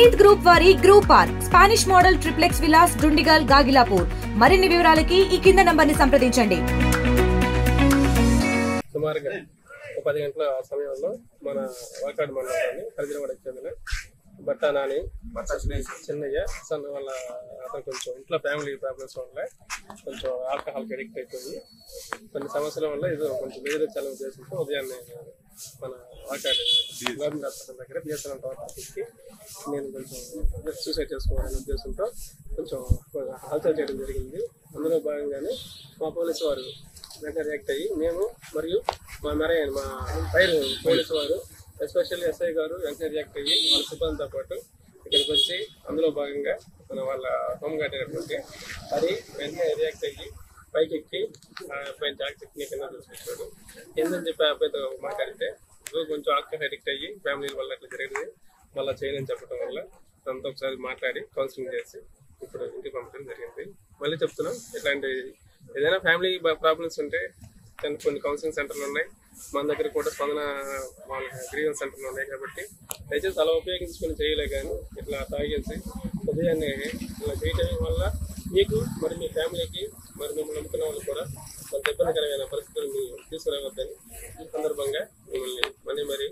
Praneeth group వారి group park Spanish model triplex Vilas Dundigal Gagillapur. మరిన్ని వివరాలకి ఈ కింద నంబర్ ని సంప్రదించండి. సుమారుగా 10 గంటల సమయంలో మన వాకాడు మండలంలోని హరిజనవాడకి చెందిన బట్టా నాని చిన్నయ్య సన్న వాళ్ళ అతను కొంచెం ఇంట్లో ఫ్యామిలీ ప్రాబ్లమ్స్ వల్ల కొంచెం ఆల్కహాల్కి అడిక్ట్ అయిపోయి కొన్ని సమస్యల వల్ల ఏదో కొంచెం వేరే చాలా ఉద్దేశంతో ఉదయాన్నే మన వాకాడు గవర్నమెంట్ హాస్పిటల్ దగ్గర బిఎస్ఎన్ఎల్ టవర్ ఆఫీస్కి నేను కొంచెం సూసైడ్ చేసుకోవాలనే ఉద్దేశంతో కొంచెం హల్చల్ చేయడం జరిగింది. అందులో భాగంగానే మా పోలీసు వారు వెంటనే రియాక్ట్ అయ్యి మేము మరియు మా మెరయ్య మా ఫైర్ పోలీసు వారు ఎస్పెషల్లీ ఎస్ఐ గారు వెంటనే రియాక్ట్ అయ్యి వాళ్ళ సిబ్బందితో పాటు ఇక్కడికి వచ్చి అందులో భాగంగా మన వాళ్ళ హోంగార్డ్ అయినటువంటి అది వెంటనే రియాక్ట్ అయ్యి పైకి ఎక్కి అబ్బాయిని జాగ్రత్త కింద చూసుకొచ్చాడు. ఏందని చెప్పి అబ్బాయితో మాట్లాడితే కొంచెం ఆల్కహాల్ అడిక్ట్ అయ్యి ఫ్యామిలీ వల్ల అట్లా జరిగింది మళ్ళీ చేయనని చెప్పడం వల్ల తనతో ఒకసారి మాట్లాడి కౌన్సిలింగ్ చేసి ఇప్పుడు ఇంటికి పంపడం జరిగింది. మళ్ళీ చెప్తున్నాం, ఇట్లాంటి ఏదైనా ఫ్యామిలీ ప్రాబ్లమ్స్ ఉంటే కొన్ని కౌన్సిలింగ్ సెంటర్లు ఉన్నాయి, మన దగ్గర కూడా స్పందన వాళ్ళ గ్రీవెన్స్ సెంటర్లు ఉన్నాయి. కాబట్టి దయచేసి అలా ఉపయోగించుకొని చేయలే కానీ ఇట్లా తాగేసి ఉదయాన్నే ఇలా చేయడం వల్ల మీకు మరి మీ ఫ్యామిలీకి మరి మిమ్మల్ని నమ్ముకున్న వాళ్ళు కూడా కొంత ఇబ్బందికరమైన పరిస్థితులు మీరు తీసుకురావద్దని ఈ సందర్భంగా మిమ్మల్ని మరీ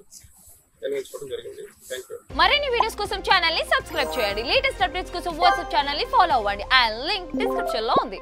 నిర్ణయించుకోవడం జరిగింది. Thank you. మరిన్ని వీడియోస్ కోసం ఛానల్ ని సబ్స్క్రైబ్ చేయండి. లేటెస్ట్ అప్డేట్స్ కోసం వాట్సాప్ ఛానల్ ని ఫాలో అవ్వండి. అండ్ లింక్ డిస్క్రిప్షన్ లో ఉంది.